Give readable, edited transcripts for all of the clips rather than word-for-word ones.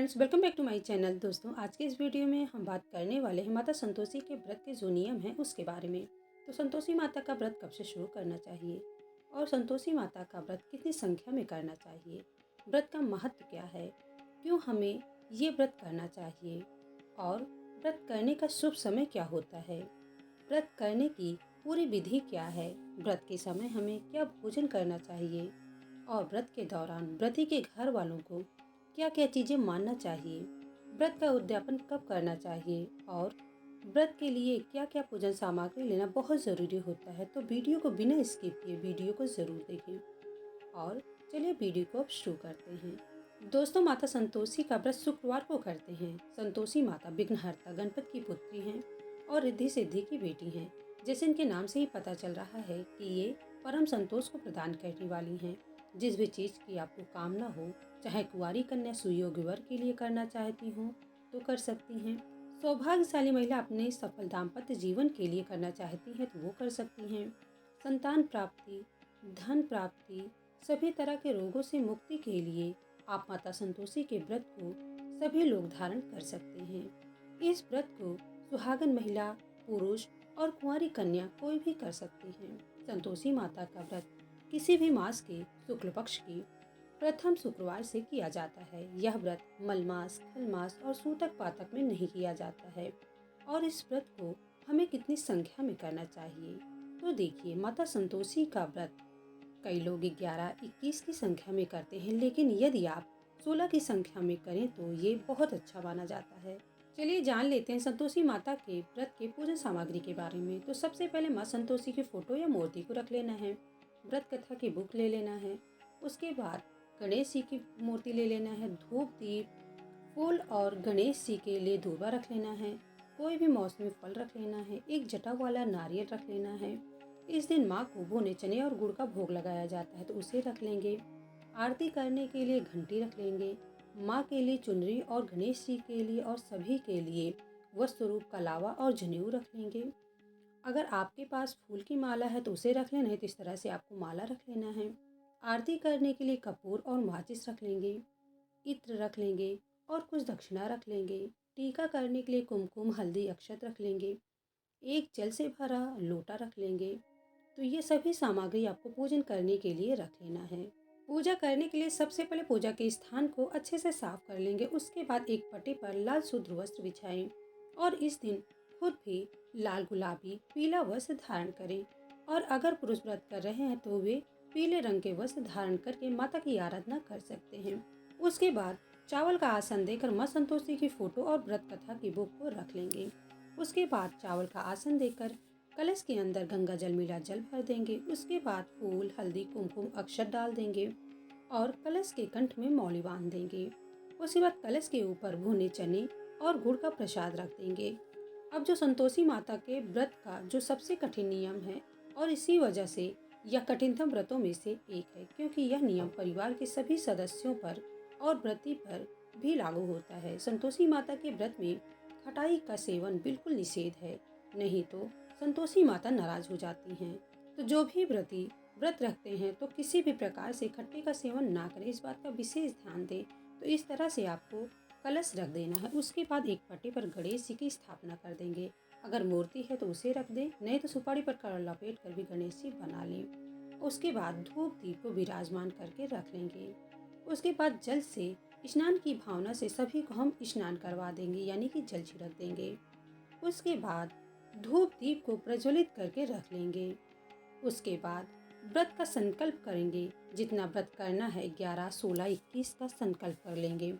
Friends, welcome back to my channel. दोस्तों, आज के इस वीडियो में हम बात करने वाले हैं माता संतोषी के व्रत के जो नियम हैं उसके बारे में। तो संतोषी माता का व्रत कब से शुरू करना चाहिए और संतोषी माता का व्रत कितनी संख्या में करना चाहिए, व्रत का महत्व क्या है, क्यों हमें ये व्रत करना चाहिए और व्रत करने का शुभ समय क्या होता है, व्रत करने की पूरी विधि क्या है, व्रत के समय हमें क्या भोजन करना चाहिए और व्रत के दौरान व्रती के घर वालों को क्या क्या चीज़ें मानना चाहिए, व्रत का उद्यापन कब करना चाहिए और व्रत के लिए क्या क्या पूजन सामग्री लेना बहुत ज़रूरी होता है। तो वीडियो को बिना स्किप किए वीडियो को ज़रूर देखें और चलिए वीडियो को अब शुरू करते हैं। दोस्तों, माता संतोषी का व्रत शुक्रवार को करते हैं। संतोषी माता विघ्नहर्ता गणपति की पुत्री हैं और रिद्धि सिद्धि की बेटी हैं। जैसे इनके नाम से ही पता चल रहा है कि ये परम संतोष को प्रदान करने वाली हैं। जिस भी चीज़ की आपको कामना हो, चाहे कुंवारी कन्या सुयोग्य वर के लिए करना चाहती हो तो कर सकती हैं, सौभाग्यशाली महिला अपने सफल दाम्पत्य जीवन के लिए करना चाहती हैं तो वो कर सकती हैं, संतान प्राप्ति, धन प्राप्ति, सभी तरह के रोगों से मुक्ति के लिए आप माता संतोषी के व्रत को सभी लोग धारण कर सकते हैं। इस व्रत को सुहागन महिला, पुरुष और कुंवारी कन्या कोई भी कर सकती हैं। संतोषी माता का व्रत किसी भी मास के शुक्ल पक्ष की प्रथम शुक्रवार से किया जाता है। यह व्रत मलमास, खलमास और सूतक पातक में नहीं किया जाता है। और इस व्रत को हमें कितनी संख्या में करना चाहिए, तो देखिए, माता संतोषी का व्रत कई लोग 11, 21 की संख्या में करते हैं, लेकिन यदि आप 16 की संख्या में करें तो ये बहुत अच्छा माना जाता है। चलिए जान लेते हैं संतोषी माता के व्रत के पूजन सामग्री के बारे में। तो सबसे पहले माँ संतोषी की फोटो या मूर्ति को रख लेना है, व्रत कथा की बुक ले लेना है, उसके बाद गणेश जी की मूर्ति ले लेना है, धूप, दीप, फूल और गणेश जी के लिए दूर्वा रख लेना है, कोई भी मौसमी फल रख लेना है, एक जटा वाला नारियल रख लेना है। इस दिन माँ को भुने चने और गुड़ का भोग लगाया जाता है तो उसे रख लेंगे। आरती करने के लिए घंटी रख लेंगे, माँ के लिए चुनरी और गणेश जी के लिए और सभी के लिए वस्त्र रूप कलावा और जनेऊ रख लेंगे। अगर आपके पास फूल की माला है तो उसे रख लेना है, तो इस तरह से आपको माला रख लेना है। आरती करने के लिए कपूर और माचिस रख लेंगे, इत्र रख लेंगे और कुछ दक्षिणा रख लेंगे। टीका करने के लिए कुमकुम, हल्दी, अक्षत रख लेंगे। एक जल से भरा लोटा रख लेंगे। तो ये सभी सामग्री आपको पूजन करने के लिए रख लेना है। पूजा करने के लिए सबसे पहले पूजा के स्थान को अच्छे से साफ कर लेंगे। उसके बाद एक पट्टी पर लाल शुद्ध वस्त्र बिछाएं और इस दिन खुद भी लाल, गुलाबी, पीला वस्त्र धारण करें। और अगर पुरुष व्रत कर रहे हैं तो वे पीले रंग के वस्त्र धारण करके माता की आराधना कर सकते हैं। उसके बाद चावल का आसन देकर माँ संतोषी की फोटो और व्रत कथा की बुक को रख लेंगे। उसके बाद चावल का आसन देकर कलश के अंदर गंगा जल मिला जल भर देंगे। उसके बाद फूल, हल्दी, कुमकुम, अक्षत डाल देंगे और कलश के कंठ में मौली बांध देंगे। उसके बाद कलश के ऊपर भुने चने और गुड़ का प्रसाद रख देंगे। अब जो संतोषी माता के व्रत का जो सबसे कठिन नियम है और इसी वजह से यह कठिनतम व्रतों में से एक है, क्योंकि यह नियम परिवार के सभी सदस्यों पर और व्रती पर भी लागू होता है। संतोषी माता के व्रत में खटाई का सेवन बिल्कुल निषेध है, नहीं तो संतोषी माता नाराज हो जाती हैं। तो जो भी व्रती व्रत रखते हैं तो किसी भी प्रकार से खट्टे का सेवन ना करें, इस बात का विशेष ध्यान दें। तो इस तरह से आपको कलश रख देना है। उसके बाद एक पट्टी पर गणेश जी की स्थापना कर देंगे। अगर मूर्ति है तो उसे रख दें, नहीं तो सुपारी पर कड़ लपेट कर भी गणेश जी बना लें। उसके बाद धूप दीप को विराजमान करके रख लेंगे। उसके बाद जल से स्नान की भावना से सभी को हम स्नान करवा देंगे, यानी कि जल छिड़क देंगे। उसके बाद धूप दीप को प्रज्वलित करके रख लेंगे। उसके बाद व्रत का संकल्प करेंगे। जितना व्रत करना है 11, 16, 21 का संकल्प कर लेंगे।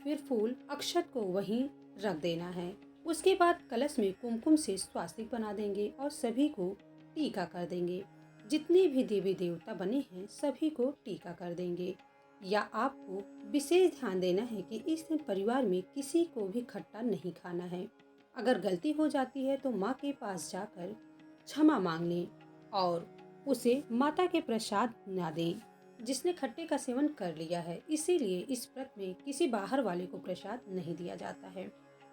फिर फूल, अक्षत को वहीं रख देना है। उसके बाद कलश में कुमकुम से स्वास्तिक बना देंगे और सभी को टीका कर देंगे। जितने भी देवी देवता बने हैं सभी को टीका कर देंगे। या आपको विशेष ध्यान देना है कि इस दिन परिवार में किसी को भी खट्टा नहीं खाना है। अगर गलती हो जाती है तो माँ के पास जाकर क्षमा मांग लें और उसे माता के प्रसाद न दें जिसने खट्टे का सेवन कर लिया है। इसीलिए इस व्रत में किसी बाहर वाले को प्रसाद नहीं दिया जाता है।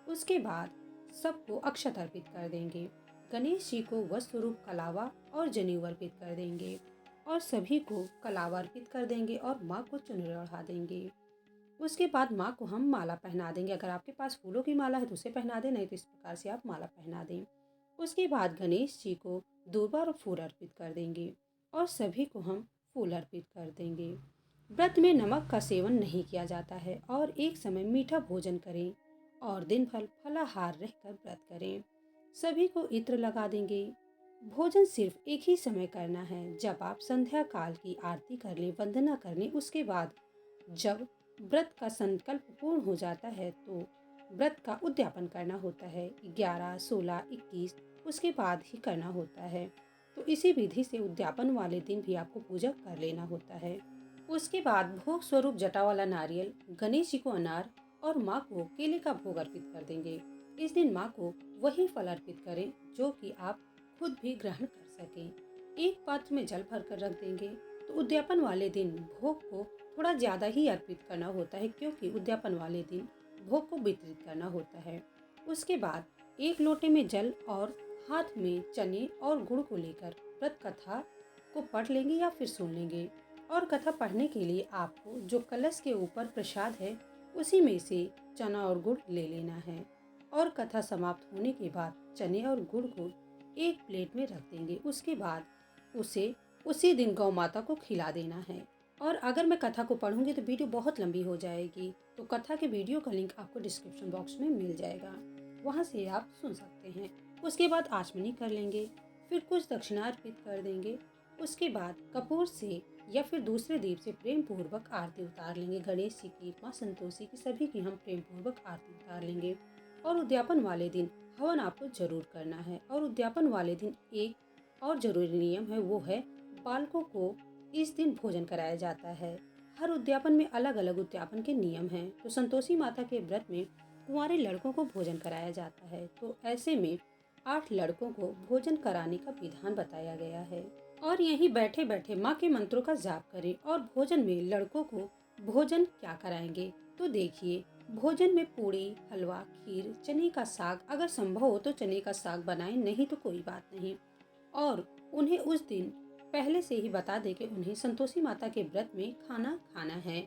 उसके बाद सबको अक्षत अर्पित कर देंगे। गणेश जी को वस्त्र रूप कलावा और जनेऊ अर्पित कर देंगे और सभी को कलावा अर्पित कर देंगे और माँ को चुनरी ओढ़ा देंगे। उसके बाद माँ को हम माला पहना देंगे। अगर आपके पास फूलों की माला है तो उसे पहना दें, नहीं तो इस प्रकार से आप माला पहना दें। उसके बाद गणेश जी को दूर्वा और फूल अर्पित कर देंगे और सभी को हम फूल अर्पित कर देंगे। व्रत में नमक का सेवन नहीं किया जाता है और एक समय मीठा भोजन करें और दिन भर फलाहार रहकर व्रत करें। सभी को इत्र लगा देंगे। भोजन सिर्फ एक ही समय करना है, जब आप संध्या काल की आरती कर लें, वंदना कर लें। उसके बाद जब व्रत का संकल्प पूर्ण हो जाता है तो व्रत का उद्यापन करना होता है। 11, 16, 21 उसके बाद ही करना होता है। तो इसी विधि से उद्यापन वाले दिन भी आपको पूजा कर लेना होता है। उसके बाद भोग स्वरूप जटा वाला नारियल, गणेश जी को अनार और माँ को केले का भोग अर्पित कर देंगे। इस दिन माँ को वही फल अर्पित करें जो कि आप खुद भी ग्रहण कर सकें। एक पात्र में जल भरकर रख देंगे। तो उद्यापन वाले दिन भोग को थोड़ा ज़्यादा ही अर्पित करना होता है, क्योंकि उद्यापन वाले दिन भोग को वितरित करना होता है। उसके बाद एक लोटे में जल और हाथ में चने और गुड़ को लेकर व्रत कथा को पढ़ लेंगे या फिर सुन लेंगे। और कथा पढ़ने के लिए आपको जो कलश के ऊपर प्रसाद है उसी में से चना और गुड़ ले लेना है। और कथा समाप्त होने के बाद चने और गुड़ को एक प्लेट में रख देंगे। उसके बाद उसे उसी दिन गौ माता को खिला देना है। और अगर मैं कथा को पढ़ूंगी तो वीडियो बहुत लंबी हो जाएगी, तो कथा के वीडियो का लिंक आपको डिस्क्रिप्शन बॉक्स में मिल जाएगा, वहां से आप सुन सकते हैं। उसके बाद आचमनी कर लेंगे, फिर कुछ दक्षिणा अर्पित कर देंगे। उसके बाद कपूर से या फिर दूसरे दीप से प्रेम पूर्वक आरती उतार लेंगे। गणेश जी की, माँ संतोषी की, सभी की हम प्रेम पूर्वक आरती उतार लेंगे। और उद्यापन वाले दिन हवन आपको जरूर करना है। और उद्यापन वाले दिन एक और जरूरी नियम है, वो है बालकों को इस दिन भोजन कराया जाता है। हर उद्यापन में अलग अलग उद्यापन के नियम हैं। तो संतोषी माता के व्रत में कुंवारे लड़कों को भोजन कराया जाता है। तो ऐसे में 8 लड़कों को भोजन कराने का विधान बताया गया है। और यहीं बैठे बैठे माँ के मंत्रों का जाप करें। और भोजन में लड़कों को भोजन क्या कराएंगे तो देखिए, भोजन में पूड़ी, हलवा, खीर, चने का साग, अगर संभव हो तो चने का साग बनाएं, नहीं तो कोई बात नहीं। और उन्हें उस दिन पहले से ही बता दे कि उन्हें संतोषी माता के व्रत में खाना खाना है,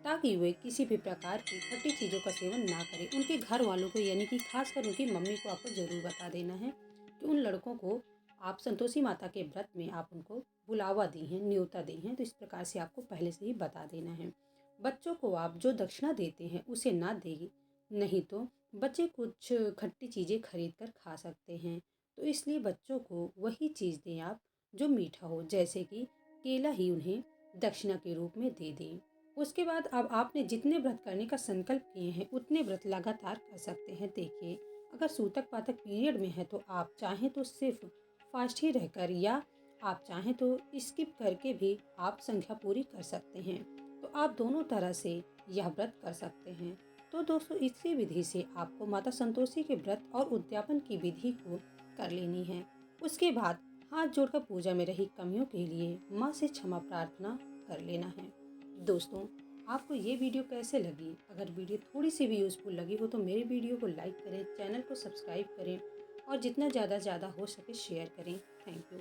ताकि वे किसी भी प्रकार की खट्टी चीज़ों का सेवन ना करें। उनके घर वालों को, यानी कि खासकर उनकी मम्मी को आपको ज़रूर बता देना है कि उन लड़कों को आप संतोषी माता के व्रत में आप उनको बुलावा दी हैं, न्योता दी हैं। तो इस प्रकार से आपको पहले से ही बता देना है। बच्चों को आप जो दक्षिणा देते हैं उसे ना देगी, नहीं तो बच्चे कुछ खट्टी चीज़ें खरीद कर खा सकते हैं। तो इसलिए बच्चों को वही चीज़ दें आप जो मीठा हो, जैसे कि केला ही उन्हें दक्षिणा के रूप में दे दें। उसके बाद अब आपने जितने व्रत करने का संकल्प किए हैं उतने व्रत लगातार कर सकते हैं। देखिए, अगर सूतक पातक पीरियड में है तो आप चाहें तो सिर्फ फास्ट ही रहकर, या आप चाहें तो स्किप करके भी आप संख्या पूरी कर सकते हैं। तो आप दोनों तरह से यह व्रत कर सकते हैं। तो दोस्तों, इसी विधि से आपको माता संतोषी के व्रत और उद्यापन की विधि को कर लेनी है। उसके बाद हाथ जोड़कर पूजा में रही कमियों के लिए माँ से क्षमा प्रार्थना कर लेना है। दोस्तों, आपको ये वीडियो कैसे लगी? अगर वीडियो थोड़ी सी भी यूज़फुल लगी हो तो मेरे वीडियो को लाइक करें, चैनल को सब्सक्राइब करें और जितना ज़्यादा हो सके शेयर करें। Thank you.